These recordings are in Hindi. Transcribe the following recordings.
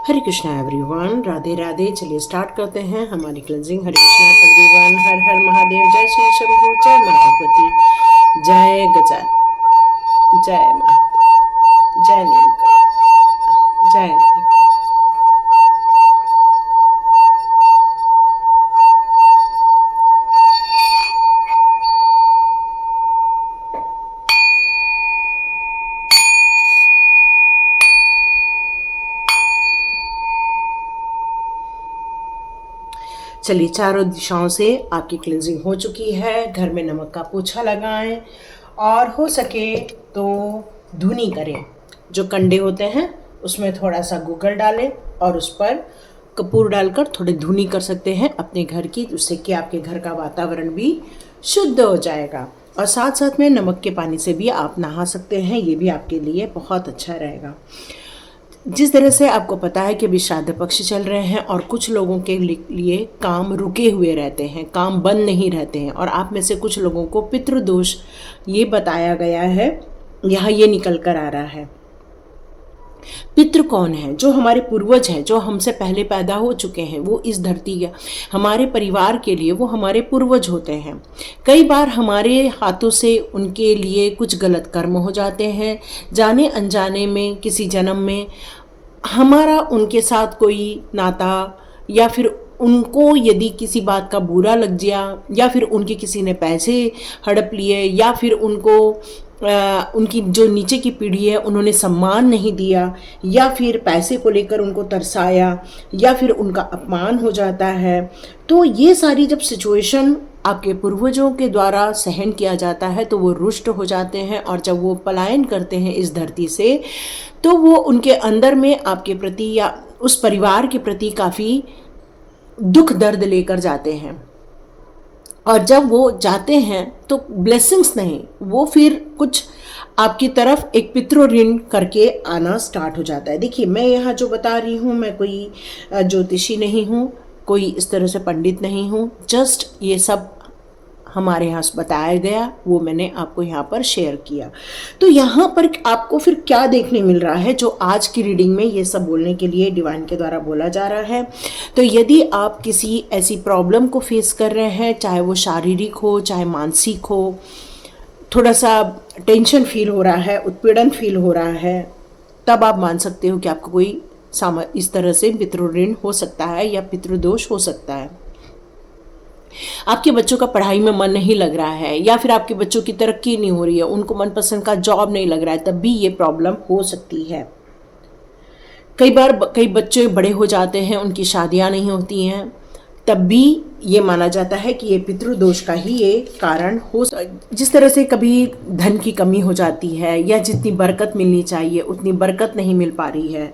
हरे कृष्णा एवरीवन, राधे राधे। चलिए स्टार्ट करते हैं हमारी क्लेंजिंग। हरे कृष्णा एवरीवन, हर हर महादेव, जय श्री शंभू, जय माँ भगवती, जय गजान, जय माँ, जय नीलका, जय देव। चलिए, चारों दिशाओं से आपकी क्लिनजिंग हो चुकी है। घर में नमक का पोछा लगाएं और हो सके तो धुनी करें। जो कंडे होते हैं उसमें थोड़ा सा गूगल डालें और उस पर कपूर डालकर थोड़ी धुनी कर सकते हैं अपने घर की, उससे कि आपके घर का वातावरण भी शुद्ध हो जाएगा। और साथ साथ में नमक के पानी से भी आप नहा सकते हैं, ये भी आपके लिए बहुत अच्छा रहेगा। जिस तरह से आपको पता है कि अभी श्राद्ध पक्ष चल रहे हैं और कुछ लोगों के लिए काम रुके हुए रहते हैं, काम बंद नहीं रहते हैं, और आप में से कुछ लोगों को पितृदोष ये बताया गया है, यहाँ ये निकल कर आ रहा है। पितृ कौन है? जो हमारे पूर्वज हैं, जो हमसे पहले पैदा हो चुके हैं, वो इस धरती या हमारे परिवार के लिए वो हमारे पूर्वज होते हैं। कई बार हमारे हाथों से उनके लिए कुछ गलत कर्म हो जाते हैं, जाने अनजाने में किसी जन्म में हमारा उनके साथ कोई नाता, या फिर उनको यदि किसी बात का बुरा लग गया, या फिर उनके किसी ने पैसे हड़प लिए, या फिर उनको उनकी जो नीचे की पीढ़ी है उन्होंने सम्मान नहीं दिया, या फिर पैसे को लेकर उनको तरसाया, या फिर उनका अपमान हो जाता है, तो ये सारी जब सिचुएशन आपके पूर्वजों के द्वारा सहन किया जाता है तो वो रुष्ट हो जाते हैं। और जब वो पलायन करते हैं इस धरती से, तो वो उनके अंदर में आपके प्रति या उस परिवार के प्रति काफ़ी दुख दर्द लेकर जाते हैं। और जब वो जाते हैं तो ब्लेसिंग्स नहीं, वो फिर कुछ आपकी तरफ एक पितृ ऋण करके आना स्टार्ट हो जाता है। देखिए, मैं यहाँ जो बता रही हूँ, मैं कोई ज्योतिषी नहीं हूँ, कोई इस तरह से पंडित नहीं हूँ, जस्ट ये सब हमारे यहाँ बताया गया, वो मैंने आपको यहाँ पर शेयर किया। तो यहाँ पर आपको फिर क्या देखने मिल रहा है, जो आज की रीडिंग में ये सब बोलने के लिए डिवाइन के द्वारा बोला जा रहा है। तो यदि आप किसी ऐसी प्रॉब्लम को फेस कर रहे हैं, चाहे वो शारीरिक हो चाहे मानसिक हो, थोड़ा सा टेंशन फील हो रहा है, उत्पीड़न फील हो रहा है, तब आप मान सकते हो कि आपको कोई इस तरह से पितृ ऋण हो सकता है या पितृदोष हो सकता है। आपके बच्चों का पढ़ाई में मन नहीं लग रहा है, या फिर आपके बच्चों की तरक्की नहीं हो रही है, उनको मनपसंद का जॉब नहीं लग रहा है, तब भी ये प्रॉब्लम हो सकती है। कई बार कई बच्चे बड़े हो जाते हैं, उनकी शादियां नहीं होती हैं, तब भी ये माना जाता है कि ये पितृदोष का ही ये कारण हो। जिस तरह से कभी धन की कमी हो जाती है, या जितनी बरकत मिलनी चाहिए उतनी बरकत नहीं मिल पा रही है,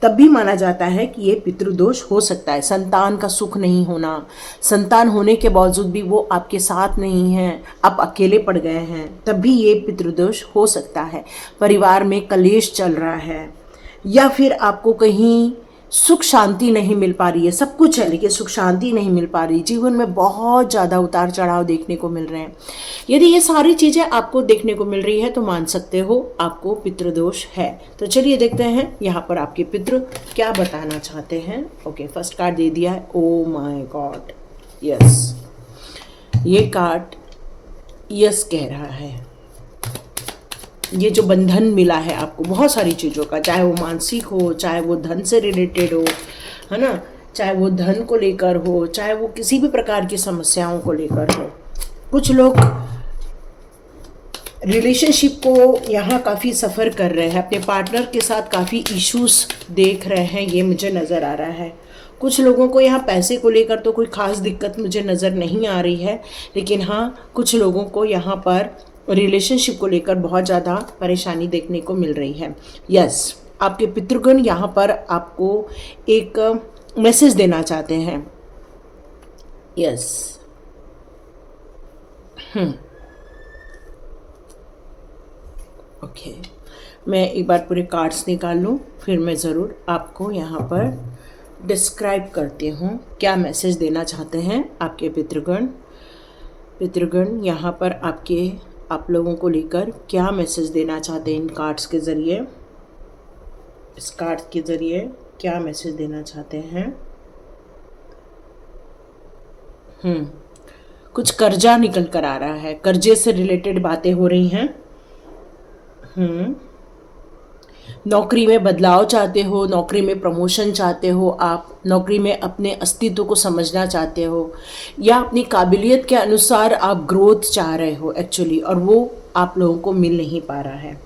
तब भी माना जाता है कि ये पितृदोष हो सकता है। संतान का सुख नहीं होना, संतान होने के बावजूद भी वो आपके साथ नहीं हैं, आप अकेले पड़ गए हैं, तब भी ये पितृदोष हो सकता है। परिवार में कलेश चल रहा है, या फिर आपको कहीं सुख शांति नहीं मिल पा रही है, सब कुछ है लेकिन सुख शांति नहीं मिल पा रही, जीवन में बहुत ज़्यादा उतार चढ़ाव देखने को मिल रहे हैं। यदि ये सारी चीज़ें आपको देखने को मिल रही है तो मान सकते हो आपको पितृदोष है। तो चलिए देखते हैं यहाँ पर आपके पितृ क्या बताना चाहते हैं। ओके, फर्स्ट कार्ड दे दिया है। ओ माय गॉड, यस, ये कार्ड यस कह रहा है। ये जो बंधन मिला है आपको बहुत सारी चीज़ों का, चाहे वो मानसिक हो, चाहे वो धन से रिलेटेड हो, है ना, चाहे वो धन को लेकर हो, चाहे वो किसी भी प्रकार की समस्याओं को लेकर हो। कुछ लोग रिलेशनशिप को यहाँ काफ़ी सफ़र कर रहे हैं, अपने पार्टनर के साथ काफ़ी इश्यूज देख रहे हैं, ये मुझे नज़र आ रहा है। कुछ लोगों को यहाँ पैसे को लेकर तो कोई ख़ास दिक्कत मुझे नज़र नहीं आ रही है, लेकिन हाँ, कुछ लोगों को यहाँ पर रिलेशनशिप को लेकर बहुत ज़्यादा परेशानी देखने को मिल रही है। यस, आपके पितृगण यहाँ पर आपको एक मैसेज देना चाहते हैं। यस, ओके, मैं एक बार पूरे कार्ड्स निकाल लूँ, फिर मैं ज़रूर आपको यहाँ पर डिस्क्राइब करती हूँ क्या मैसेज देना चाहते हैं आपके पितृगण। पितृगण यहाँ पर आप लोगों को लेकर क्या मैसेज देना चाहते हैं इन कार्ड्स के ज़रिए, इस कार्ड के ज़रिए। क्या मैसेज देना चाहते हैं? कुछ कर्जा निकल कर आ रहा है, कर्जे से रिलेटेड बातें हो रही हैं। नौकरी में बदलाव चाहते हो, नौकरी में प्रमोशन चाहते हो, आप नौकरी में अपने अस्तित्व को समझना चाहते हो, या अपनी काबिलियत के अनुसार आप ग्रोथ चाह रहे हो एक्चुअली, और वो आप लोगों को मिल नहीं पा रहा है।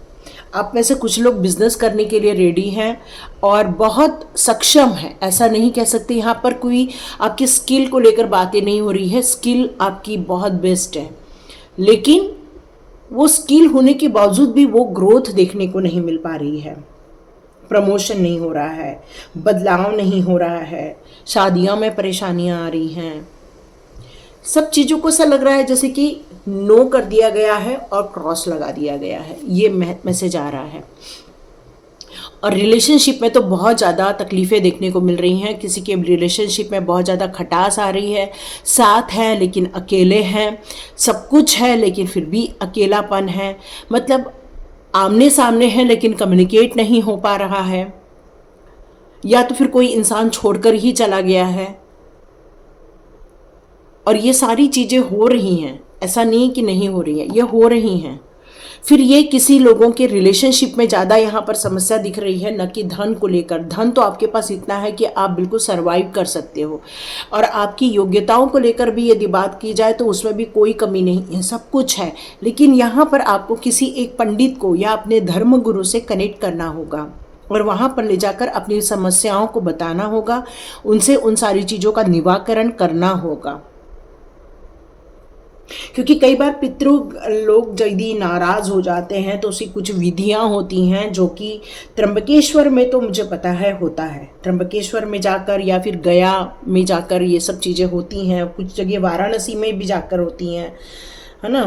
आप में से कुछ लोग बिजनेस करने के लिए रेडी हैं और बहुत सक्षम हैं, ऐसा नहीं कह सकते। यहाँ पर कोई आपकी स्किल को लेकर बातें नहीं हो रही है, स्किल आपकी बहुत बेस्ट है, लेकिन वो स्किल होने के बावजूद भी वो ग्रोथ देखने को नहीं मिल पा रही है। प्रमोशन नहीं हो रहा है, बदलाव नहीं हो रहा है, शादियों में परेशानियां आ रही हैं, सब चीज़ों को ऐसा लग रहा है जैसे कि नो कर दिया गया है और क्रॉस लगा दिया गया है, ये मैसेज आ रहा है। और रिलेशनशिप में तो बहुत ज़्यादा तकलीफ़ें देखने को मिल रही हैं। किसी के रिलेशनशिप में बहुत ज़्यादा खटास आ रही है, साथ हैं लेकिन अकेले हैं, सब कुछ है लेकिन फिर भी अकेलापन है। मतलब आमने सामने हैं लेकिन कम्युनिकेट नहीं हो पा रहा है, या तो फिर कोई इंसान छोड़कर ही चला गया है। और ये सारी चीज़ें हो रही हैं, ऐसा नहीं कि नहीं हो रही हैं, ये हो रही हैं। फिर ये किसी लोगों के रिलेशनशिप में ज़्यादा यहाँ पर समस्या दिख रही है, न कि धन को लेकर। धन तो आपके पास इतना है कि आप बिल्कुल सरवाइव कर सकते हो, और आपकी योग्यताओं को लेकर भी यदि बात की जाए तो उसमें भी कोई कमी नहीं है, सब कुछ है। लेकिन यहाँ पर आपको किसी एक पंडित को या अपने धर्म गुरु से कनेक्ट करना होगा और वहाँ पर ले जाकर अपनी समस्याओं को बताना होगा, उनसे उन सारी चीज़ों का निवारण करना होगा। क्योंकि कई बार पितृ लोग यदि नाराज हो जाते हैं तो उसकी कुछ विधियां होती हैं, जो कि त्र्यंबकेश्वर में तो मुझे पता है होता है। त्र्यंबकेश्वर में जाकर या फिर गया में जाकर ये सब चीज़ें होती हैं, कुछ जगह वाराणसी में भी जाकर होती हैं, है ना।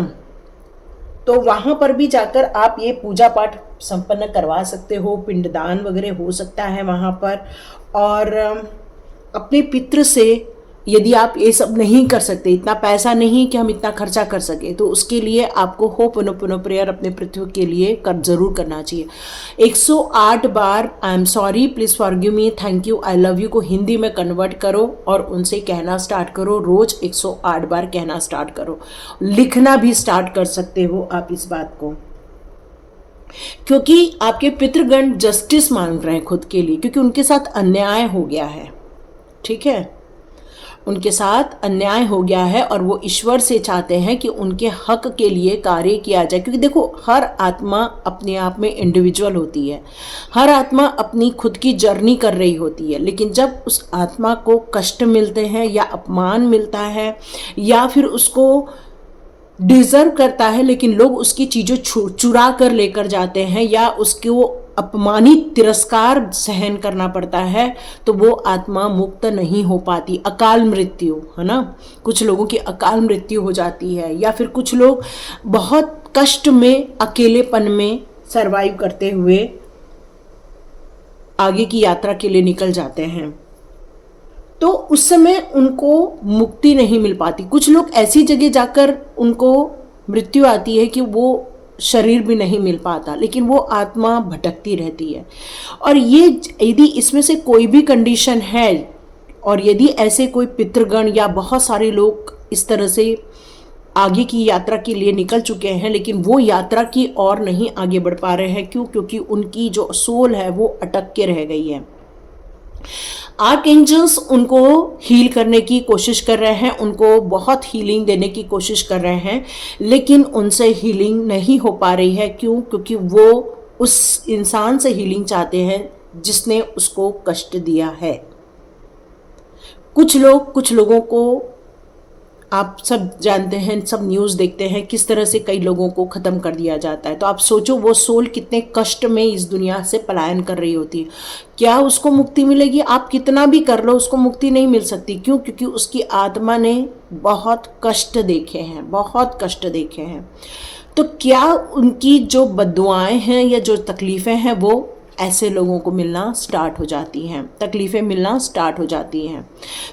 तो वहाँ पर भी जाकर आप ये पूजा पाठ संपन्न करवा सकते हो, पिंडदान वगैरह हो सकता है वहाँ पर। और अपने पितृ से यदि आप ये सब नहीं कर सकते, इतना पैसा नहीं कि हम इतना खर्चा कर सके, तो उसके लिए आपको होपोनोपोनो प्रेयर अपने पृथ्वी के लिए ज़रूर करना चाहिए। 108 बार I am sorry, please forgive me, thank you, I love you को हिंदी में कन्वर्ट करो और उनसे कहना स्टार्ट करो। रोज़ 108 बार कहना स्टार्ट करो, लिखना भी स्टार्ट कर सकते हो आप इस बात को, क्योंकि आपके पितृगण जस्टिस मांग रहे हैं खुद के लिए, क्योंकि उनके साथ अन्याय हो गया है। ठीक है, उनके साथ अन्याय हो गया है और वो ईश्वर से चाहते हैं कि उनके हक के लिए कार्य किया जाए। क्योंकि देखो, हर आत्मा अपने आप में इंडिविजुअल होती है, हर आत्मा अपनी खुद की जर्नी कर रही होती है, लेकिन जब उस आत्मा को कष्ट मिलते हैं या अपमान मिलता है या फिर उसको डिजर्व करता है लेकिन लोग उसकी चीज़ें चुरा कर लेकर जाते हैं या उसको अपमानित तिरस्कार सहन करना पड़ता है, तो वो आत्मा मुक्त नहीं हो पाती। अकाल मृत्यु, है ना, कुछ लोगों की अकाल मृत्यु हो जाती है, या फिर कुछ लोग बहुत कष्ट में, अकेलेपन में सरवाइव करते हुए आगे की यात्रा के लिए निकल जाते हैं। तो उस समय उनको मुक्ति नहीं मिल पाती। कुछ लोग ऐसी जगह जाकर उनको मृत्यु आती है कि वो शरीर भी नहीं मिल पाता, लेकिन वो आत्मा भटकती रहती है। और ये यदि इसमें से कोई भी कंडीशन है, और यदि ऐसे कोई पितृगण या बहुत सारे लोग इस तरह से आगे की यात्रा के लिए निकल चुके हैं, लेकिन वो यात्रा की और नहीं आगे बढ़ पा रहे हैं, क्यों? क्योंकि उनकी जो सोल है वो अटक के रह गई है। आर्कएंजल्स उनको हील करने की कोशिश कर रहे हैं, उनको बहुत हीलिंग देने की कोशिश कर रहे हैं, लेकिन उनसे हीलिंग नहीं हो पा रही है। क्यों? क्योंकि वो उस इंसान से हीलिंग चाहते हैं जिसने उसको कष्ट दिया है। कुछ लोगों को आप सब जानते हैं, सब न्यूज़ देखते हैं किस तरह से कई लोगों को ख़त्म कर दिया जाता है। तो आप सोचो वो सोल कितने कष्ट में इस दुनिया से पलायन कर रही होती है, क्या उसको मुक्ति मिलेगी? आप कितना भी कर लो उसको मुक्ति नहीं मिल सकती। क्यों? क्योंकि उसकी आत्मा ने बहुत कष्ट देखे हैं, बहुत कष्ट देखे हैं। तो क्या उनकी जो बद्दुआएं हैं या जो तकलीफ़ें हैं वो ऐसे लोगों को मिलना स्टार्ट हो जाती हैं, तकलीफ़ें मिलना स्टार्ट हो जाती हैं।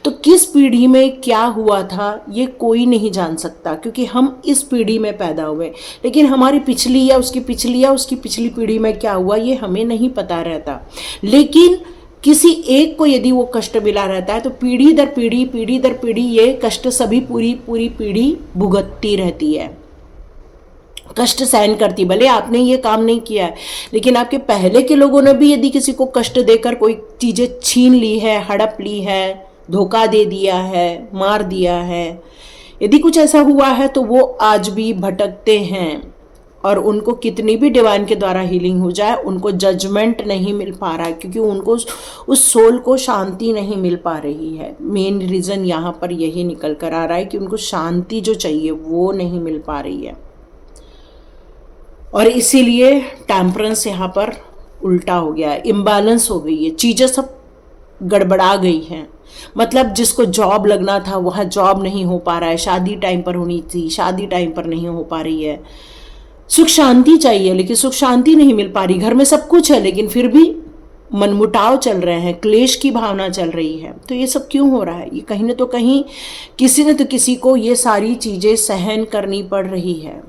तो किस पीढ़ी में क्या हुआ था ये कोई नहीं जान सकता, क्योंकि हम इस पीढ़ी में पैदा हुए, लेकिन हमारी पिछली या उसकी पिछली पीढ़ी में क्या हुआ ये हमें नहीं पता रहता। लेकिन किसी एक को यदि वो कष्ट मिला रहता है तो पीढ़ी दर पीढ़ी ये कष्ट सभी पूरी पूरी पीढ़ी भुगतती रहती है, कष्ट सहन करती। भले आपने ये काम नहीं किया है, लेकिन आपके पहले के लोगों ने भी यदि किसी को कष्ट देकर कोई चीज़ें छीन ली है, हड़प ली है, धोखा दे दिया है, मार दिया है, यदि कुछ ऐसा हुआ है तो वो आज भी भटकते हैं। और उनको कितनी भी डिवाइन के द्वारा हीलिंग हो जाए, उनको जजमेंट नहीं मिल पा रहा है, क्योंकि उनको उस सोल को शांति नहीं मिल पा रही है। मेन रीज़न यहाँ पर यही निकल कर आ रहा है कि उनको शांति जो चाहिए वो नहीं मिल पा रही है, और इसीलिए टेम्परेंस यहाँ पर उल्टा हो गया है, इम्बैलेंस हो गई है, चीज़ें सब गड़बड़ा गई हैं। मतलब जिसको जॉब लगना था वहाँ जॉब नहीं हो पा रहा है, शादी टाइम पर होनी थी, शादी टाइम पर नहीं हो पा रही है। सुख शांति चाहिए लेकिन सुख शांति नहीं मिल पा रही। घर में सब कुछ है लेकिन फिर भी मनमुटाव चल रहे हैं, क्लेश की भावना चल रही है। तो ये सब क्यों हो रहा है? ये कहीं न तो कहीं किसी न तो किसी को ये सारी चीज़ें सहन करनी पड़ रही है,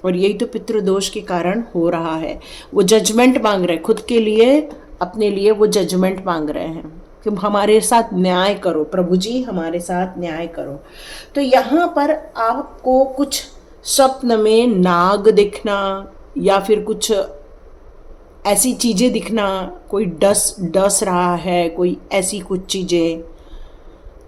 और यही तो पितृदोष के कारण हो रहा है। वो जजमेंट मांग रहे हैं खुद के लिए, अपने लिए वो जजमेंट मांग रहे हैं कि हमारे साथ न्याय करो प्रभु जी, हमारे साथ न्याय करो। तो यहाँ पर आपको कुछ स्वप्न में नाग दिखना या फिर कुछ ऐसी चीज़ें दिखना, कोई डस रहा है, कोई ऐसी कुछ चीज़ें,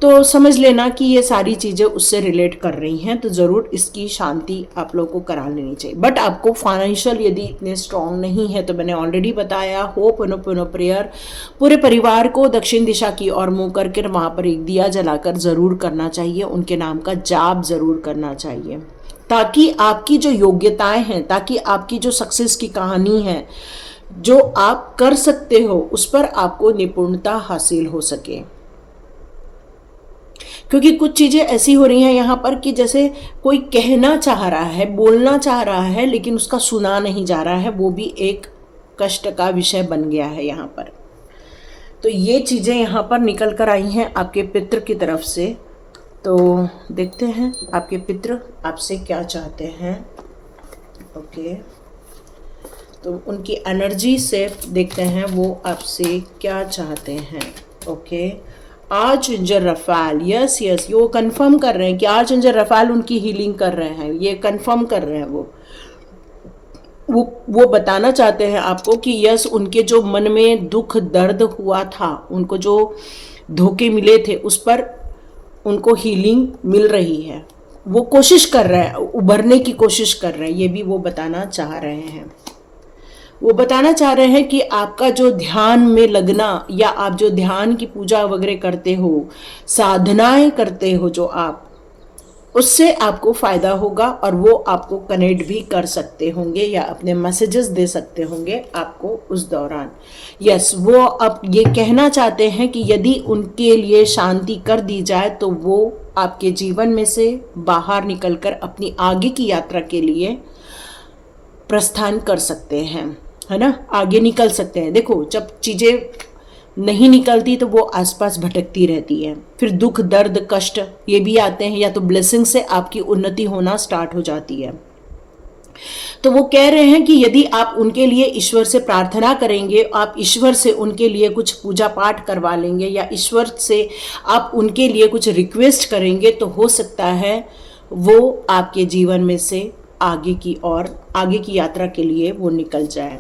तो समझ लेना कि ये सारी चीज़ें उससे रिलेट कर रही हैं। तो ज़रूर इसकी शांति आप लोगों को करा लेनी चाहिए। बट आपको फाइनेंशियल यदि इतने स्ट्रॉन्ग नहीं है तो मैंने ऑलरेडी बताया, होप पुनो प्रेयर पूरे परिवार को दक्षिण दिशा की ओर मुँह करके वहाँ पर एक दिया जलाकर ज़रूर करना चाहिए, उनके नाम का जाप ज़रूर करना चाहिए, ताकि आपकी जो योग्यताएं हैं, ताकि आपकी जो सक्सेस की कहानी है, जो आप कर सकते हो, उस पर आपको निपुणता हासिल हो सके। क्योंकि कुछ चीज़ें ऐसी हो रही हैं यहाँ पर कि जैसे कोई कहना चाह रहा है, बोलना चाह रहा है, लेकिन उसका सुना नहीं जा रहा है, वो भी एक कष्ट का विषय बन गया है यहाँ पर। तो ये चीज़ें यहाँ पर निकल कर आई हैं आपके पितृ की तरफ से। तो देखते हैं आपके पितृ आपसे क्या चाहते हैं। ओके, तो उनकी एनर्जी से देखते हैं वो आपसे क्या चाहते हैं। ओके, आर्चएंजल रफाल, यस, वो कंफर्म कर रहे हैं कि आर्चएंजल रफाल उनकी हीलिंग कर रहे हैं, ये कंफर्म कर रहे हैं। वो बताना चाहते हैं आपको कि यस, उनके जो मन में दुख दर्द हुआ था, उनको जो धोखे मिले थे, उस पर उनको हीलिंग मिल रही है। वो कोशिश कर रहे हैं, उभरने की कोशिश कर रहे हैं, ये भी वो बताना चाह रहे हैं। वो बताना चाह रहे हैं कि आपका जो ध्यान में लगना, या आप जो ध्यान की पूजा वगैरह करते हो, साधनाएं करते हो जो आप, उससे आपको फ़ायदा होगा, और वो आपको कनेक्ट भी कर सकते होंगे या अपने मैसेजेस दे सकते होंगे आपको उस दौरान। यस, वो अब ये कहना चाहते हैं कि यदि उनके लिए शांति कर दी जाए तो वो आपके जीवन में से बाहर निकलकर अपनी आगे की यात्रा के लिए प्रस्थान कर सकते हैं, है ना, आगे निकल सकते हैं। देखो, जब चीज़ें नहीं निकलती तो वो आसपास भटकती रहती है, फिर दुख दर्द कष्ट ये भी आते हैं, या तो ब्लेसिंग से आपकी उन्नति होना स्टार्ट हो जाती है। तो वो कह रहे हैं कि यदि आप उनके लिए ईश्वर से प्रार्थना करेंगे, आप ईश्वर से उनके लिए कुछ पूजा पाठ करवा लेंगे, या ईश्वर से आप उनके लिए कुछ रिक्वेस्ट करेंगे, तो हो सकता है वो आपके जीवन में से आगे की ओर, आगे की यात्रा के लिए वो निकल जाए।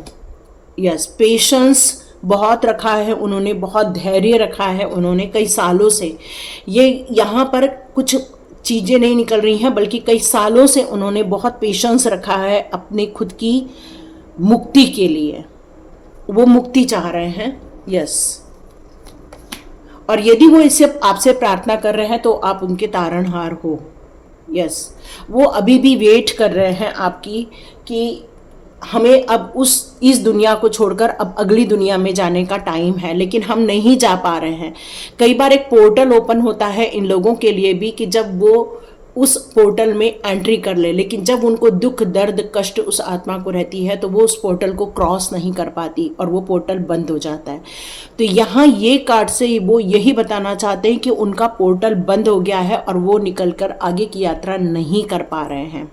यस, पेशेंस बहुत रखा है उन्होंने, बहुत धैर्य रखा है उन्होंने कई सालों से। ये यहाँ पर कुछ चीज़ें नहीं निकल रही हैं, बल्कि कई सालों से उन्होंने बहुत पेशेंस रखा है अपने खुद की मुक्ति के लिए। वो मुक्ति चाह रहे हैं। यस, और यदि वो इसे आपसे प्रार्थना कर रहे हैं तो आप उनके तारणहार हो। यस, वो अभी भी वेट कर रहे हैं आपकी कि हमें अब इस दुनिया को छोड़कर अब अगली दुनिया में जाने का टाइम है, लेकिन हम नहीं जा पा रहे हैं। कई बार एक पोर्टल ओपन होता है इन लोगों के लिए भी कि जब वो उस पोर्टल में एंट्री कर ले, लेकिन जब उनको दुख दर्द कष्ट उस आत्मा को रहती है तो वो उस पोर्टल को क्रॉस नहीं कर पाती और वो पोर्टल बंद हो जाता है। तो यहाँ ये कार्ड से वो यही बताना चाहते हैं कि उनका पोर्टल बंद हो गया है और वो निकलकर आगे की यात्रा नहीं कर पा रहे हैं।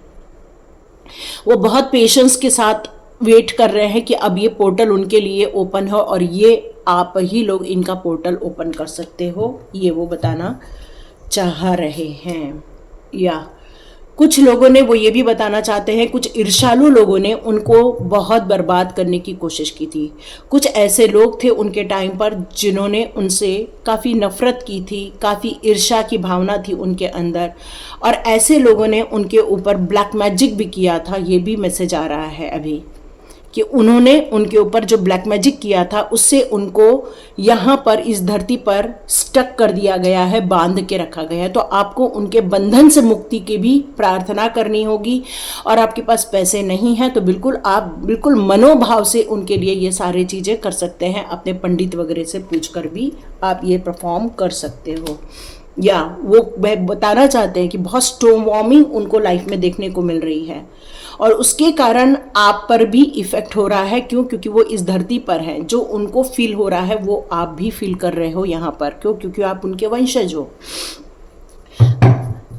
वो बहुत पेशेंस के साथ वेट कर रहे हैं कि अब ये पोर्टल उनके लिए ओपन हो और ये आप ही लोग इनका पोर्टल ओपन कर सकते हो, ये वो बताना चाह रहे हैं। या कुछ लोगों ने वो ये भी बताना चाहते हैं, कुछ ईर्ष्यालु लोगों ने उनको बहुत बर्बाद करने की कोशिश की थी। कुछ ऐसे लोग थे उनके टाइम पर जिन्होंने उनसे काफ़ी नफ़रत की थी, काफ़ी ईर्ष्या की भावना थी उनके अंदर, और ऐसे लोगों ने उनके ऊपर ब्लैक मैजिक भी किया था। ये भी मैसेज आ रहा है अभी कि उन्होंने उनके ऊपर जो ब्लैक मैजिक किया था उससे उनको यहाँ पर इस धरती पर स्टक कर दिया गया है, बांध के रखा गया है। तो आपको उनके बंधन से मुक्ति की भी प्रार्थना करनी होगी। और आपके पास पैसे नहीं हैं तो बिल्कुल आप बिल्कुल मनोभाव से उनके लिए ये सारी चीज़ें कर सकते हैं। अपने पंडित वगैरह से पूछ कर भी आप ये परफॉर्म कर सकते हो। या वो बताना चाहते हैं कि बहुत स्टॉर्म वार्मिंग उनको लाइफ में देखने को मिल रही है और उसके कारण आप पर भी इफ़ेक्ट हो रहा है। क्यों? क्योंकि वो इस धरती पर हैं। जो उनको फील हो रहा है वो आप भी फील कर रहे हो यहाँ पर। क्यों? क्योंकि आप उनके वंशज हो।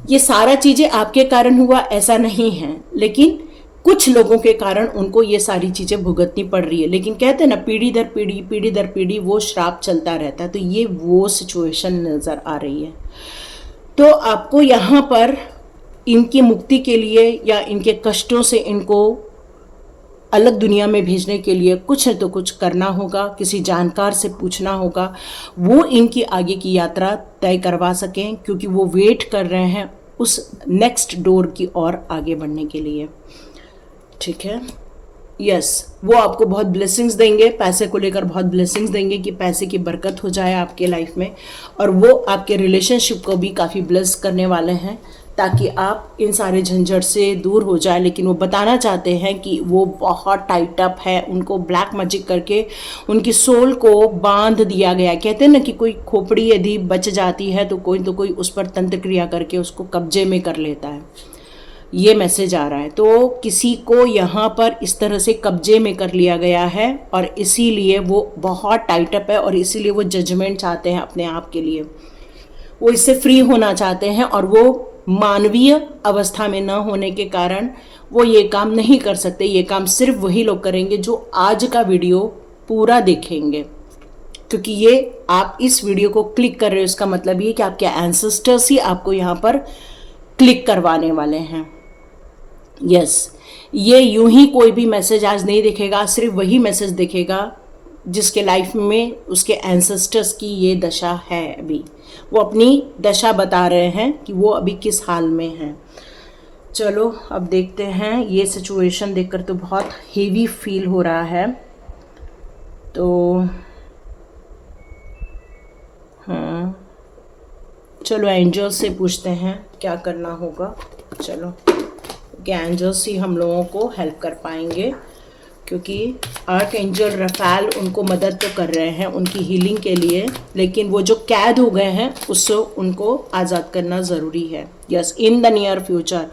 ये सारा चीज़ें आपके कारण हुआ ऐसा नहीं है, लेकिन कुछ लोगों के कारण उनको ये सारी चीज़ें भुगतनी पड़ रही है। लेकिन कहते हैं ना, पीढ़ी दर पीढ़ी, पीढ़ी दर पीढ़ी वो श्राप चलता रहता है। तो ये वो सिचुएशन नज़र आ रही है। तो आपको यहाँ पर इनकी मुक्ति के लिए या इनके कष्टों से इनको अलग दुनिया में भेजने के लिए कुछ न तो कुछ करना होगा, किसी जानकार से पूछना होगा, वो इनकी आगे की यात्रा तय करवा सकें, क्योंकि वो वेट कर रहे हैं उस नेक्स्ट डोर की ओर आगे बढ़ने के लिए। ठीक है, यस, वो आपको बहुत ब्लेसिंग्स देंगे, पैसे को लेकर बहुत ब्लेसिंग्स देंगे कि पैसे की बरकत हो जाए आपके लाइफ में, और वो आपके रिलेशनशिप को भी काफ़ी ब्लेस करने वाले हैं ताकि आप इन सारे झंझट से दूर हो जाए। लेकिन वो बताना चाहते हैं कि वो बहुत टाइट अप है, उनको ब्लैक मैजिक करके उनकी सोल को बांध दिया गया है। कहते हैं ना कि कोई खोपड़ी यदि बच जाती है तो कोई उस पर तंत्र क्रिया करके उसको कब्जे में कर लेता है। ये मैसेज आ रहा है। तो किसी को यहाँ पर इस तरह से कब्जे में कर लिया गया है और इसीलिए वो बहुत टाइट अप है और इसीलिए वो जजमेंट चाहते हैं अपने आप के लिए। वो इससे फ्री होना चाहते हैं और वो मानवीय अवस्था में न होने के कारण वो ये काम नहीं कर सकते। ये काम सिर्फ वही लोग करेंगे जो आज का वीडियो पूरा देखेंगे, क्योंकि ये आप इस वीडियो को क्लिक कर रहे हो, इसका मतलब ये कि आपके एंसेस्टर्स ही आपको यहाँ पर क्लिक करवाने वाले हैं। यस, ये यूं ही कोई भी मैसेज आज नहीं दिखेगा, सिर्फ वही मैसेज दिखेगा जिसके लाइफ में उसके एंसेस्टर्स की ये दशा है। अभी वो अपनी दशा बता रहे हैं कि वो अभी किस हाल में हैं। चलो अब देखते हैं। ये सिचुएशन देखकर तो बहुत हेवी फील हो रहा है। तो हाँ, चलो एंजल्स से पूछते हैं क्या करना होगा। चलो कि एंजल्स ही हम लोगों को हेल्प कर पाएंगे, क्योंकि आर्क एंजल रफाल उनको मदद तो कर रहे हैं उनकी हीलिंग के लिए, लेकिन वो जो कैद हो गए हैं उससे उनको आज़ाद करना ज़रूरी है। Yes, in the near future,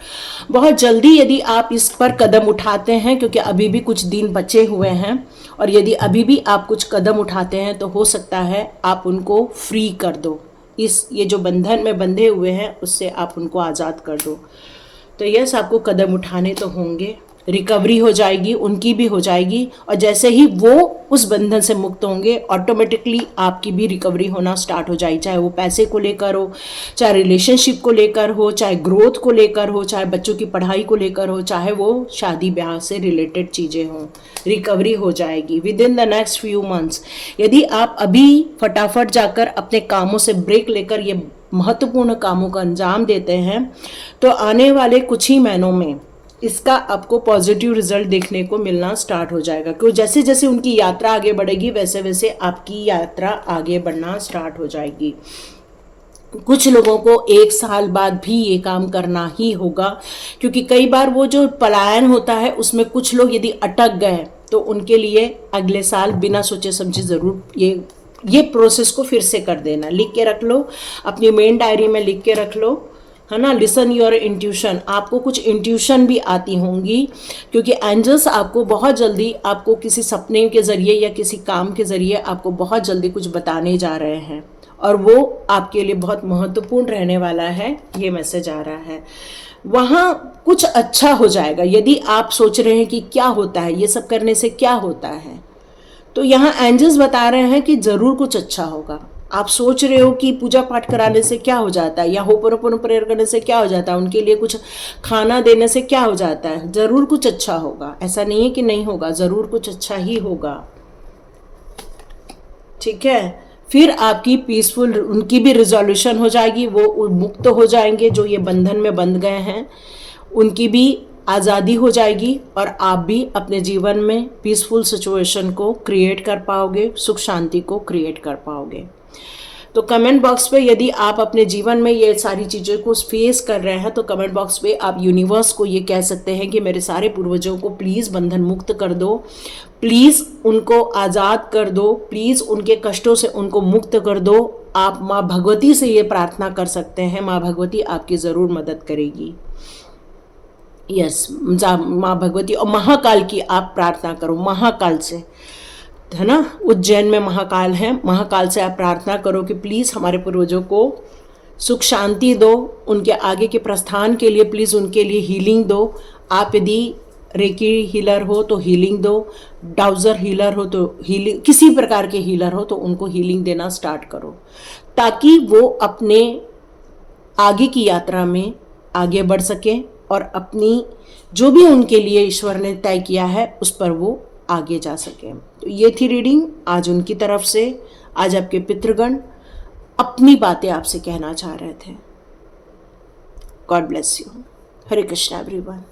बहुत जल्दी यदि आप इस पर कदम उठाते हैं, क्योंकि अभी भी कुछ दिन बचे हुए हैं, और यदि अभी भी आप कुछ कदम उठाते हैं तो हो सकता है आप उनको फ्री कर दो। ये जो बंधन में बंधे हुए हैं उससे आप उनको आज़ाद कर दो। तो यस, आपको कदम उठाने तो होंगे। रिकवरी हो जाएगी, उनकी भी हो जाएगी, और जैसे ही वो उस बंधन से मुक्त होंगे ऑटोमेटिकली आपकी भी रिकवरी होना स्टार्ट हो जाएगी। चाहे वो पैसे को लेकर हो, चाहे रिलेशनशिप को लेकर हो, चाहे ग्रोथ को लेकर हो, चाहे बच्चों की पढ़ाई को लेकर हो, चाहे वो शादी ब्याह से रिलेटेड चीज़ें हों, रिकवरी हो जाएगी with in the next few months. यदि आप अभी फटाफट जाकर अपने कामों से ब्रेक लेकर ये महत्वपूर्ण कामों का अंजाम देते हैं तो आने वाले कुछ ही महीनों में इसका आपको पॉजिटिव रिजल्ट देखने को मिलना स्टार्ट हो जाएगा। क्योंकि जैसे जैसे उनकी यात्रा आगे बढ़ेगी वैसे वैसे आपकी यात्रा आगे बढ़ना स्टार्ट हो जाएगी। कुछ लोगों को 1 साल बाद भी ये काम करना ही होगा, क्योंकि कई बार वो जो पलायन होता है उसमें कुछ लोग यदि अटक गए तो उनके लिए अगले साल बिना सोचे समझे ज़रूर ये प्रोसेस को फिर से कर देना। लिख के रख लो, अपनी मेन डायरी में लिख के रख लो, है ना। लिसन योर इंट्यूशन, आपको कुछ इंट्यूशन भी आती होंगी, क्योंकि एंजल्स आपको बहुत जल्दी आपको किसी सपने के ज़रिए या किसी काम के ज़रिए आपको बहुत जल्दी कुछ बताने जा रहे हैं, और वो आपके लिए बहुत महत्वपूर्ण रहने वाला है। ये मैसेज आ रहा है। वहाँ कुछ अच्छा हो जाएगा। यदि आप सोच रहे हैं कि क्या होता है, ये सब करने से क्या होता है, तो यहाँ एंजल्स बता रहे हैं कि ज़रूर कुछ अच्छा होगा। आप सोच रहे हो कि पूजा पाठ कराने से क्या हो जाता है या होपोनोपोनो प्रेयर करने से क्या हो जाता है, उनके लिए कुछ खाना देने से क्या हो जाता है, ज़रूर कुछ अच्छा होगा। ऐसा नहीं है कि नहीं होगा, ज़रूर कुछ अच्छा ही होगा। ठीक है, फिर आपकी पीसफुल, उनकी भी रिजोल्यूशन हो जाएगी, वो मुक्त हो जाएंगे जो ये बंधन में बंध गए हैं, उनकी भी आज़ादी हो जाएगी और आप भी अपने जीवन में पीसफुल सिचुएशन को क्रिएट कर पाओगे, सुख शांति को क्रिएट कर पाओगे। तो कमेंट बॉक्स पे यदि आप अपने जीवन में ये सारी चीज़ों को फेस कर रहे हैं तो कमेंट बॉक्स पे आप यूनिवर्स को ये कह सकते हैं कि मेरे सारे पूर्वजों को प्लीज़ बंधन मुक्त कर दो, प्लीज़ उनको आज़ाद कर दो, प्लीज़ उनके कष्टों से उनको मुक्त कर दो। आप माँ भगवती से ये प्रार्थना कर सकते हैं, माँ भगवती आपकी ज़रूर मदद करेगी। यस, माँ भगवती और महाकाल की आप प्रार्थना करो, महाकाल से, है ना, उज्जैन में महाकाल है, महाकाल से आप प्रार्थना करो कि प्लीज़ हमारे पूर्वजों को सुख शांति दो, उनके आगे के प्रस्थान के लिए प्लीज़ उनके लिए हीलिंग दो। आप यदि रेकी हीलर हो तो हीलिंग दो, डाउजर हीलर हो तो हीलिंग, किसी प्रकार के हीलर हो तो उनको हीलिंग देना स्टार्ट करो, ताकि वो अपने आगे की यात्रा में आगे बढ़ सकें और अपनी जो भी उनके लिए ईश्वर ने तय किया है उस पर वो आगे जा सके। तो ये थी रीडिंग आज उनकी तरफ से। आज आपके पितृगण अपनी बातें आपसे कहना चाह रहे थे। God bless you. Hare Krishna everyone.